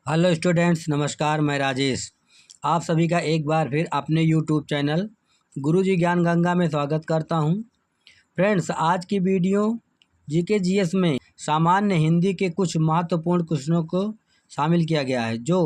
Hello students, नमस्कार। मैं राजेश आप सभी का एक बार फिर अपने यूट्यूब चैनल गुरुजी ज्ञान गंगा में स्वागत करता हूं। फ्रेंड्स, आज की वीडियो जीके जीएस में सामान्य हिंदी के कुछ महत्वपूर्ण क्वेश्चनों को शामिल किया गया है जो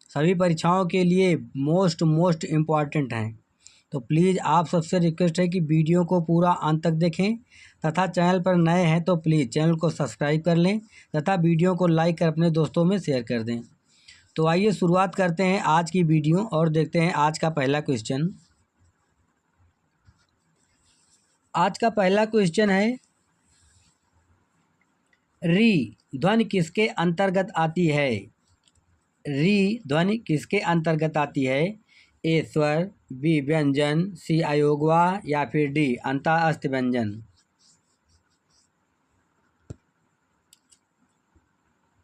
सभी परीक्षाओं के लिए मोस्ट इम्पॉर्टेंट हैं। तो प्लीज़ आप सबसे रिक्वेस्ट है कि वीडियो को पूरा अंत तक देखें तथा चैनल पर नए हैं तो प्लीज़ चैनल को सब्सक्राइब कर लें तथा वीडियो को लाइक कर अपने दोस्तों में शेयर कर दें। तो आइए शुरुआत करते हैं आज की वीडियो और देखते हैं आज का पहला क्वेश्चन। आज का पहला क्वेश्चन है, री ध्वनि किसके अंतर्गत आती है? री ध्वनि किसके अंतर्गत आती है? ए स्वर, बी व्यंजन, सी अयोगवा या फिर डी अंतःस्थ व्यंजन।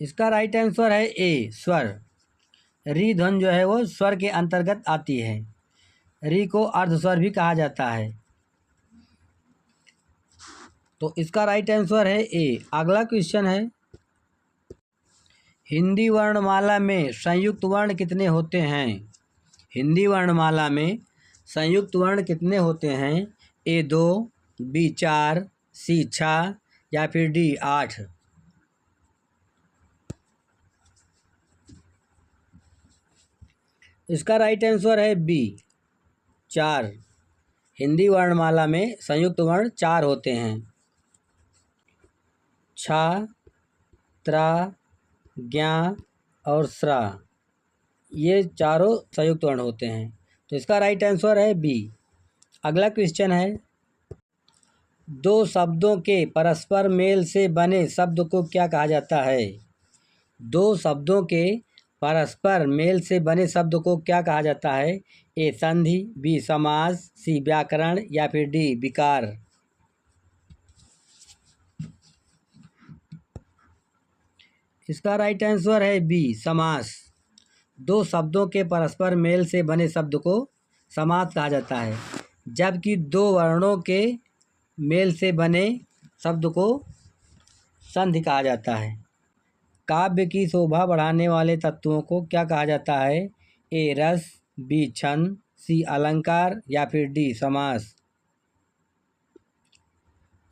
इसका राइट आंसर है ए स्वर। री ध्वनि जो है वो स्वर के अंतर्गत आती है। री को अर्धस्वर भी कहा जाता है। तो इसका राइट आंसर है ए। अगला क्वेश्चन है, हिंदी वर्णमाला में संयुक्त वर्ण कितने होते हैं? हिंदी वर्णमाला में संयुक्त वर्ण कितने होते हैं? ए 2, बी 4, सी 6 या फिर डी 8। इसका राइट आंसर है बी 4। हिंदी वर्णमाला में संयुक्त वर्ण 4 होते हैं। छ, त्रा, ज्ञा और स्रा, ये चारों संयुक्त वर्ण होते हैं। तो इसका राइट आंसर है बी। अगला क्वेश्चन है, दो शब्दों के परस्पर मेल से बने शब्द को क्या कहा जाता है? दो शब्दों के परस्पर मेल से बने शब्द को क्या कहा जाता है? ए संधि, बी समास, सी व्याकरण या फिर डी विकार। इसका राइट आंसर है बी समास। दो शब्दों के परस्पर मेल से बने शब्द को समास कहा जाता है, जबकि दो वर्णों के मेल से बने शब्द को संधि कहा जाता है। काव्य की शोभा बढ़ाने वाले तत्वों को क्या कहा जाता है? ए रस, बी छंद, सी अलंकार या फिर डी समास।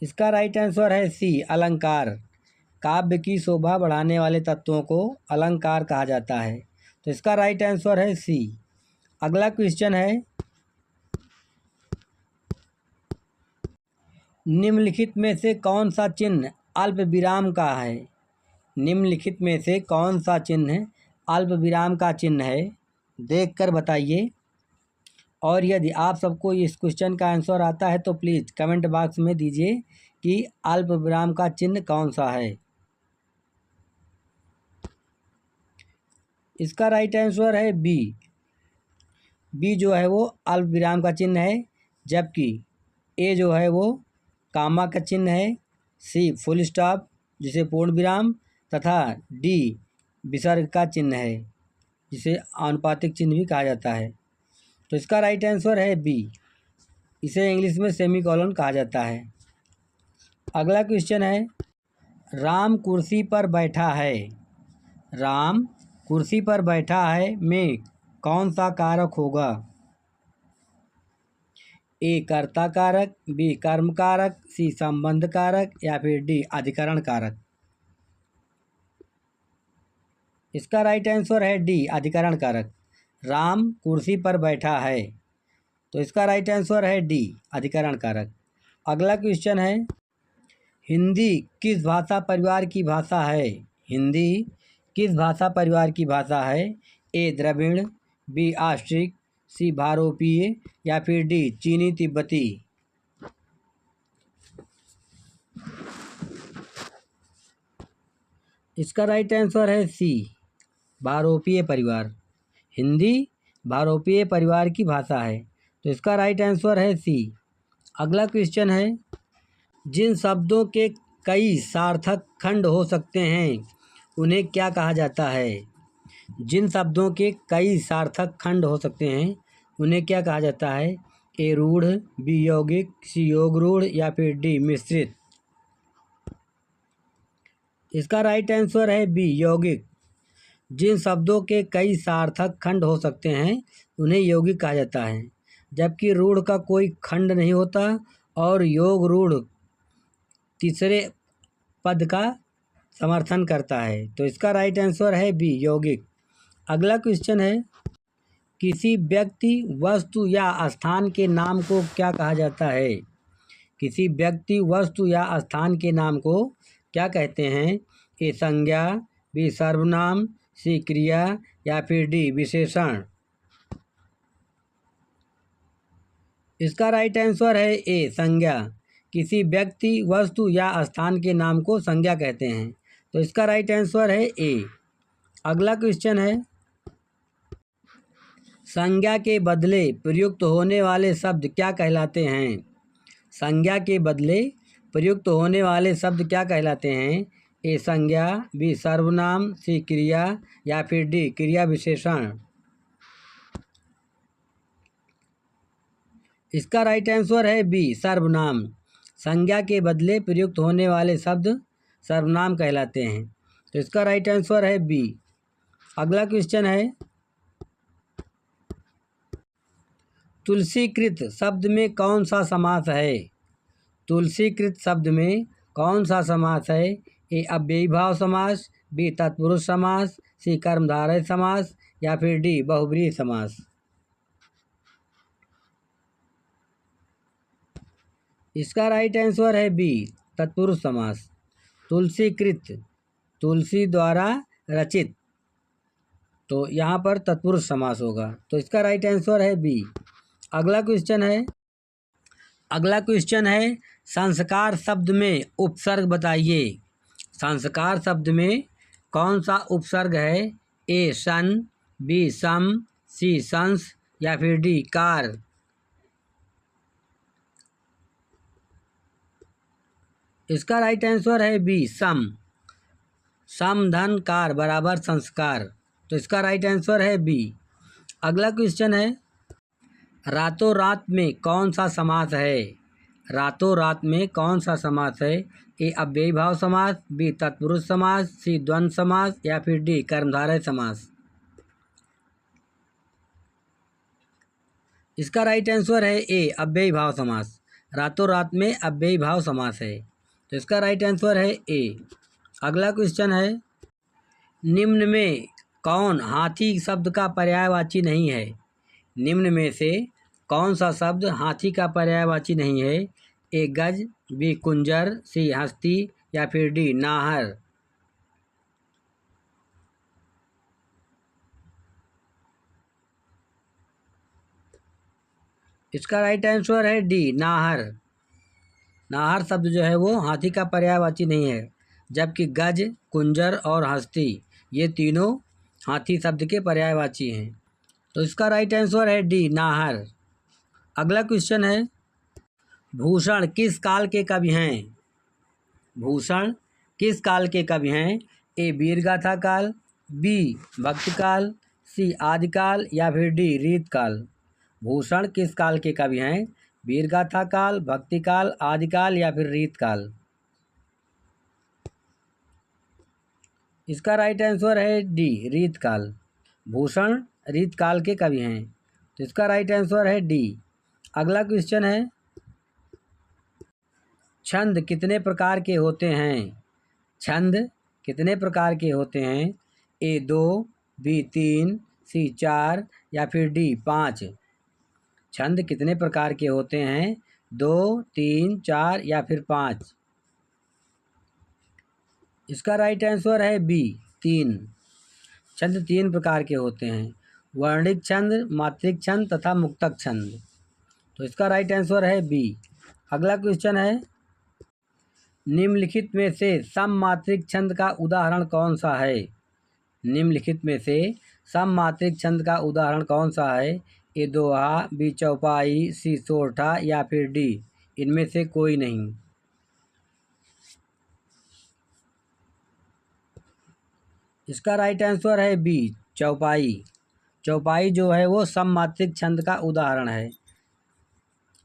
इसका राइट आंसर है सी अलंकार। काव्य की शोभा बढ़ाने वाले तत्वों को अलंकार कहा जाता है। तो इसका राइट आंसर है सी। अगला क्वेश्चन है, निम्नलिखित में से कौन सा चिन्ह अल्प विराम का है? निम्नलिखित में से कौन सा चिन्ह अल्प विराम का चिन्ह है? देखकर बताइए। और यदि आप सबको इस क्वेश्चन का आंसर आता है तो प्लीज़ कमेंट बॉक्स में दीजिए कि अल्प विराम का चिन्ह कौन सा है। इसका राइट आंसर है बी। बी जो है वो अल्प विराम का चिन्ह है, जबकि ए जो है वो कामा का चिन्ह है, सी फुल स्टॉप जिसे पूर्ण विराम तथा डी विसर्ग का चिन्ह है जिसे आनुपातिक चिन्ह भी कहा जाता है। तो इसका राइट आंसर है बी। इसे इंग्लिश में सेमीकोलन कहा जाता है। अगला क्वेश्चन है, राम कुर्सी पर बैठा है। राम कुर्सी पर बैठा है में कौन सा कारक होगा? ए कर्ता कारक, बी कर्म कारक, सी संबंध कारक या फिर डी अधिकरण कारक। इसका राइट आंसर है डी अधिकरण कारक। राम कुर्सी पर बैठा है, तो इसका राइट आंसर है डी अधिकरण कारक। अगला क्वेश्चन है, हिंदी किस भाषा परिवार की भाषा है? हिंदी किस भाषा परिवार की भाषा है? ए द्रविड़, बी आस्ट्रिक, सी भारोपीय या फिर डी चीनी तिब्बती। इसका राइट आंसर है सी भारोपीय परिवार। हिंदी भारोपीय परिवार की भाषा है, तो इसका राइट आंसर है सी। अगला क्वेश्चन है, जिन शब्दों के कई सार्थक खंड हो सकते हैं उन्हें क्या कहा जाता है? जिन शब्दों के कई सार्थक खंड हो सकते हैं उन्हें क्या कहा जाता है? ए रूढ़, बी यौगिक, सी योग रूढ़ या फिर डी मिश्रित। इसका राइट आंसर है बी यौगिक। जिन शब्दों के कई सार्थक खंड हो सकते हैं उन्हें यौगिक कहा जाता है, जबकि रूढ़ का कोई खंड नहीं होता और योग रूढ़ तीसरे पद का समर्थन करता है। तो इसका राइट आंसर है बी, यौगिक। अगला क्वेश्चन है, किसी व्यक्ति, वस्तु या स्थान के नाम को क्या कहा जाता है? किसी व्यक्ति, वस्तु या स्थान के नाम को क्या कहते हैं? ए संज्ञा, बी सर्वनाम, सी क्रिया या फिर डी विशेषण। इसका राइट आंसर है ए, संज्ञा। किसी व्यक्ति, वस्तु या स्थान के नाम को संज्ञा कहते हैं। तो इसका राइट आंसर है ए। अगला क्वेश्चन है, संज्ञा के बदले प्रयुक्त होने वाले शब्द क्या कहलाते हैं? संज्ञा के बदले प्रयुक्त होने वाले शब्द क्या कहलाते हैं? ए संज्ञा, बी सर्वनाम, सी क्रिया या फिर डी क्रिया विशेषण। इसका राइट आंसर है बी, सर्वनाम। संज्ञा के बदले प्रयुक्त होने वाले शब्द सर्वनाम कहलाते हैं। तो इसका राइट आंसर है बी। अगला क्वेश्चन है, तुलसीकृत शब्द में कौन सा समास है? तुलसीकृत शब्द में कौन सा समास है? ए अव्ययी भाव समास, बी तत्पुरुष समास, सी कर्मधारय समास या फिर डी बहुब्रीहि समास। इसका राइट आंसर है बी, तत्पुरुष समास। तुलसीकृत, तुलसी द्वारा रचित, तो यहाँ पर तत्पुरुष समास होगा। तो इसका राइट आंसर है बी। अगला क्वेश्चन है, संस्कार शब्द में उपसर्ग बताइए। संस्कार शब्द में कौन सा उपसर्ग है? ए सन, बी सम, सी संस या फिर डी कार। इसका राइट आंसर है बी, सम। सम धन कार बराबर संस्कार। तो इसका राइट आंसर है बी। अगला क्वेश्चन है, रातों रात में कौन सा समास है? रातों रात में कौन सा समास है? ए अव्ययी भाव समास, बी तत्पुरुष समास, सी द्वंद्व समास या फिर डी कर्मधारय समास। इसका राइट आंसर है ए, अव्ययी भाव समास। रातों रात में अव्ययी भाव समास है। तो इसका राइट आंसर है ए। अगला क्वेश्चन है, निम्न में कौन हाथी शब्द का पर्यायवाची नहीं है? निम्न में से कौन सा शब्द हाथी का पर्यायवाची नहीं है? ए गज, बी कुंजर, सी हस्ती या फिर डी नाहर। इसका राइट आंसर है डी, नाहर। नाहर शब्द जो है वो हाथी का पर्यायवाची नहीं है, जबकि गज, कुंजर और हस्ती ये तीनों हाथी शब्द के पर्यायवाची हैं। तो इसका राइट आंसर है डी, नाहर। अगला क्वेश्चन है, भूषण किस काल के कवि हैं? भूषण किस काल के कवि हैं? ए वीरगाथा काल, बी भक्ति काल, सी आदिकाल या फिर डी रीतकाल। भूषण किस काल के कवि हैं? वीरगाथा काल, भक्ति काल, आदिकाल या फिर रीतकाल। इसका राइट आंसर है डी, रीतकाल। भूषण रीतकाल के कवि हैं। तो इसका राइट आंसर है डी। अगला क्वेश्चन है, छंद कितने प्रकार के होते हैं? छंद कितने प्रकार के होते हैं? ए 2, बी 3, सी 4 या फिर डी 5। छंद कितने प्रकार के होते हैं? 2, 3, 4 या फिर 5। इसका राइट आंसर है बी, 3। छंद 3 प्रकार के होते हैं, वर्णिक छंद, मात्रिक छंद तथा मुक्तक छंद। तो इसका राइट आंसर है बी। अगला क्वेश्चन है, निम्नलिखित में से सममात्रिक छंद का उदाहरण कौन सा है? निम्नलिखित में से सममात्रिक छंद का उदाहरण कौन सा है? ए दोहा, बी चौपाई, सी सोरठा या फिर डी इनमें से कोई नहीं। इसका राइट आंसर है बी, चौपाई। चौपाई जो है वो सममात्रिक छंद का उदाहरण है,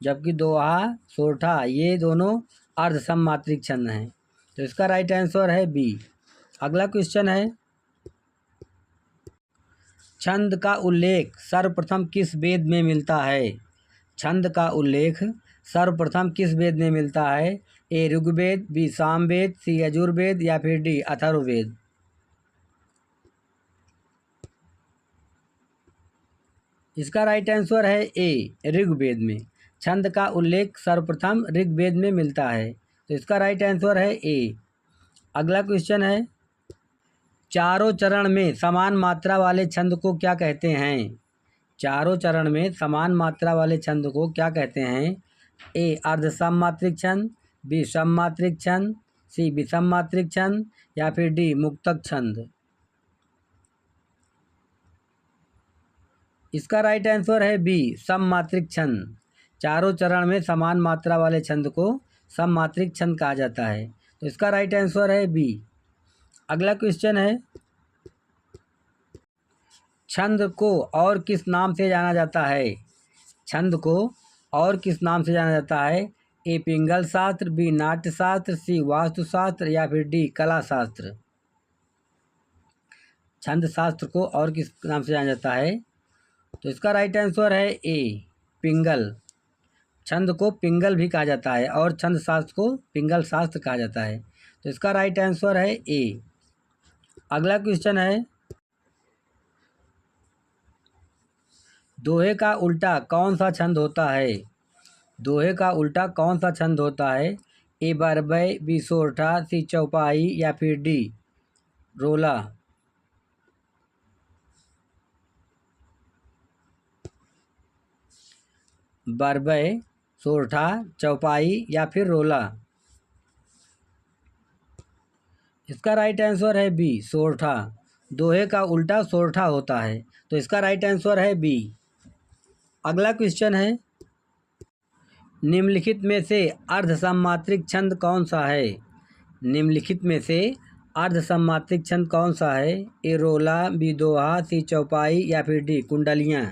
जबकि दोहा, सोरठा ये दोनों अर्ध सममात्रिक छंद हैं। तो इसका राइट आंसर है बी। अगला क्वेश्चन है, छंद का उल्लेख सर्वप्रथम किस वेद में मिलता है? छंद का उल्लेख सर्वप्रथम किस वेद में मिलता है? ए ऋग्वेद, बी सामवेद, सी यजुर्वेद या फिर डी अथर्ववेद। इसका राइट आंसर है ए ऋग्वेद में। छंद का उल्लेख सर्वप्रथम ऋग्वेद में मिलता है, तो इसका राइट आंसर है ए। अगला क्वेश्चन है, चारों चरण में समान मात्रा वाले छंद को क्या कहते हैं? चारों चरण में समान मात्रा वाले छंद को क्या कहते हैं? ए अर्ध सममात्रिक छंद, बी सममात्रिक छंद, सी विषम मात्रिक छंद या फिर डी मुक्तक छंद। इसका राइट आंसर है बी सममात्रिक छंद। चारों चरण में समान मात्रा वाले छंद को सममात्रिक छंद कहा जाता है, तो इसका राइट आंसर है बी। अगला क्वेश्चन है, छंद को और किस नाम से जाना जाता है? छंद को और किस नाम से जाना जाता है? ए पिंगल शास्त्र, बी नाट्य शास्त्र, सी वास्तुशास्त्र या फिर डी कला शास्त्र। छंद शास्त्र को और किस नाम से जाना जाता है? तो इसका राइट आंसर है ए पिंगल। छंद को पिंगल भी कहा जाता है और छंद शास्त्र को पिंगल शास्त्र कहा जाता है, तो इसका राइट आंसर है ए। अगला क्वेश्चन है, दोहे का उल्टा कौन सा छंद होता है? दोहे का उल्टा कौन सा छंद होता है? ए बरबई, बी सोरठा, सी चौपाई या फिर डी रोला। बरबई, सोरठा, चौपाई या फिर रोला। इसका राइट आंसर है बी सोरठा। दोहे का उल्टा सोरठा होता है, तो इसका राइट आंसर है बी। अगला क्वेश्चन है, निम्नलिखित में से अर्धसममात्रिक छंद कौन सा है? निम्नलिखित में से अर्धसममात्रिक छंद कौन सा है? ए रोला, बी दोहा, सी चौपाई या फिर डी कुंडलियाँ।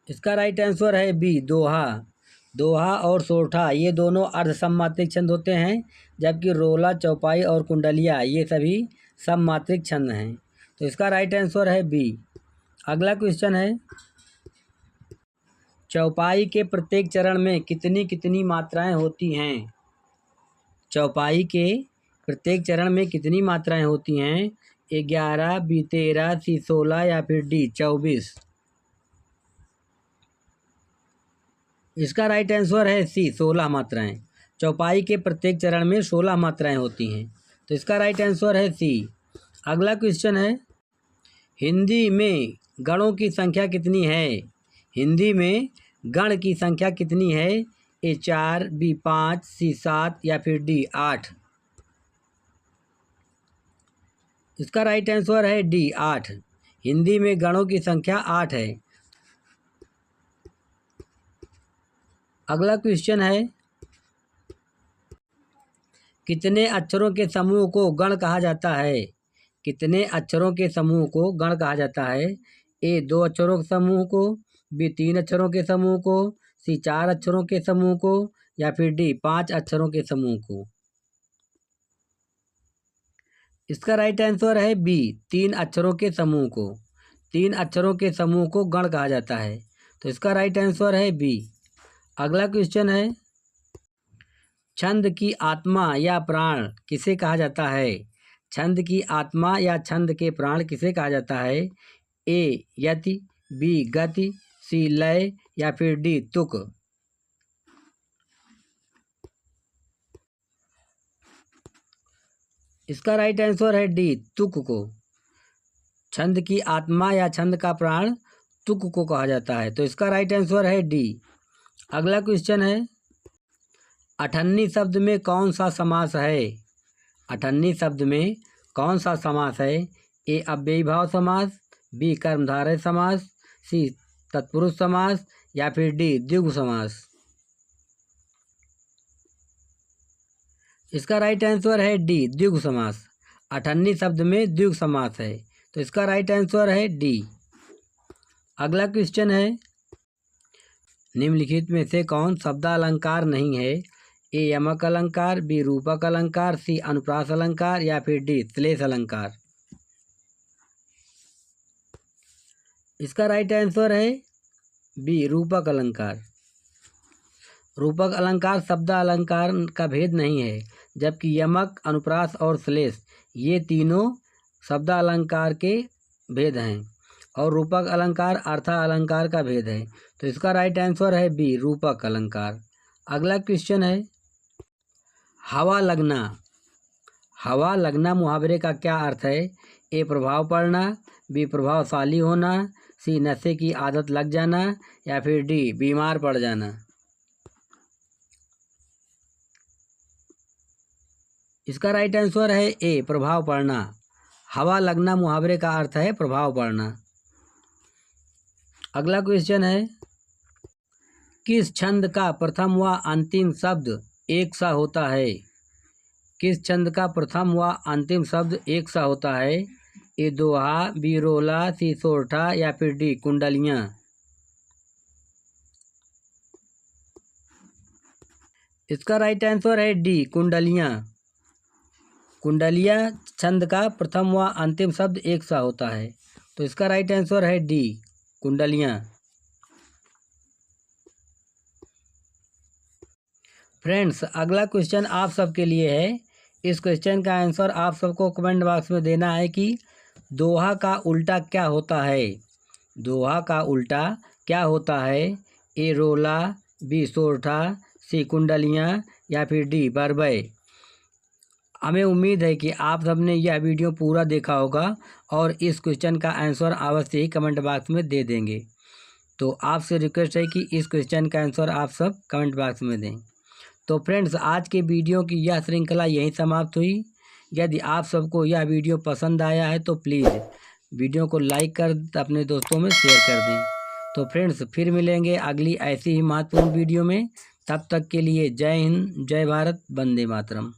इसका राइट आंसर है बी दोहा। दोहा और सोरठा ये दोनों अर्धसममात्रिक छंद होते हैं, जबकि रोला, चौपाई और कुंडलिया ये सभी सममात्रिक छंद हैं, तो इसका राइट आंसर है बी। अगला क्वेश्चन है, चौपाई के प्रत्येक चरण में कितनी कितनी मात्राएं होती हैं? चौपाई के प्रत्येक चरण में कितनी मात्राएं होती हैं? 11, बी 13, सी 16 या फिर डी 24। इसका राइट आंसर है सी 16 मात्राएं। चौपाई के प्रत्येक चरण में 16 मात्राएं होती हैं, तो इसका राइट आंसर है सी। अगला क्वेश्चन है, हिंदी में गणों की संख्या कितनी है? हिंदी में गण की संख्या कितनी है? ए 4, बी 5, सी 7 या फिर डी 8। इसका राइट आंसर है डी 8। हिंदी में गणों की संख्या 8 है। अगला क्वेश्चन है, कितने अक्षरों के समूह को गण कहा जाता है? कितने अक्षरों के समूह को गण कहा जाता है? ए 2 अक्षरों के समूह को, बी 3 अक्षरों के समूह को, सी 4 अक्षरों के समूह को या फिर डी 5 अक्षरों के समूह को। इसका राइट आंसर है बी 3 अक्षरों के समूह को। 3 अक्षरों के समूह को गण कहा जाता है, तो इसका राइट आंसर है बी। अगला क्वेश्चन है, छंद की आत्मा या प्राण किसे कहा जाता है? छंद की आत्मा या छंद के प्राण किसे कहा जाता है? ए यति, बी गति, सी लय या फिर डी तुक। इसका राइट आंसर है डी तुक को। छंद की आत्मा या छंद का प्राण तुक को कहा जाता है, तो इसका राइट आंसर है डी। अगला क्वेश्चन है, अठन्नी शब्द में कौन सा समास है? अठन्नी शब्द में कौन सा समास है? ए अव्ययीभाव समास, बी कर्मधारय समास, सी तत्पुरुष समास या फिर डी द्विगु समास। इसका राइट आंसर है डी द्विगु समास। अठन्नी शब्द में द्विगु समास है, तो इसका राइट आंसर है डी। अगला क्वेश्चन है, निम्नलिखित में से कौन शब्दालंकार नहीं है? ए यमक अलंकार, बी रूपक अलंकार, सी अनुप्रास अलंकार या फिर डी श्लेष अलंकार। इसका राइट आंसर है बी, रूपक अलंकार। रूपक अलंकार शब्द अलंकार का भेद नहीं है, जबकि यमक, अनुप्रास और श्लेष ये तीनों शब्द अलंकार के भेद हैं और रूपक अलंकार अर्थ अलंकार का भेद है। तो इसका राइट आंसर है बी, रूपक अलंकार। अगला क्वेश्चन है, हवा लगना। हवा लगना मुहावरे का क्या अर्थ है? ए, प्रभाव पड़ना, बी, प्रभावशाली होना, सी, नशे की आदत लग जाना, या फिर डी, बीमार पड़ जाना। इसका राइट आंसर है ए, प्रभाव पड़ना। हवा लगना मुहावरे का अर्थ है प्रभाव पड़ना। अगला क्वेश्चन है, किस छंद का प्रथम व अंतिम शब्द एक सा होता है? किस छंद का प्रथम व अंतिम शब्द एक सा होता है? ए, दोहा, बी, रोला, सी, सोरठा, या फिर डी, कुंडलियाँ। इसका राइट आंसर है डी, कुंडलियाँ। कुंडलियाँ छंद का प्रथम व अंतिम शब्द एक सा होता है। तो इसका राइट आंसर है डी, कुंडलियाँ। फ्रेंड्स, अगला क्वेश्चन आप सबके लिए है। इस क्वेश्चन का आंसर आप सबको कमेंट बॉक्स में देना है कि दोहा का उल्टा क्या होता है? दोहा का उल्टा क्या होता है? ए, रोला, बी, सोरठा, सी, कुंडलियाँ, या फिर डी, बरबय। हमें उम्मीद है कि आप सबने यह वीडियो पूरा देखा होगा और इस क्वेश्चन का आंसर अवश्य ही कमेंट बॉक्स में दे देंगे। तो आपसे रिक्वेस्ट है कि इस क्वेश्चन का आंसर आप सब कमेंट बॉक्स में दें। तो फ्रेंड्स, आज के वीडियो की यह श्रृंखला यहीं समाप्त हुई। यदि आप सबको यह वीडियो पसंद आया है तो प्लीज़ वीडियो को लाइक कर अपने दोस्तों में शेयर कर दें। तो फ्रेंड्स, फिर मिलेंगे अगली ऐसी ही महत्वपूर्ण वीडियो में। तब तक के लिए जय हिंद, जय भारत, वंदे मातरम।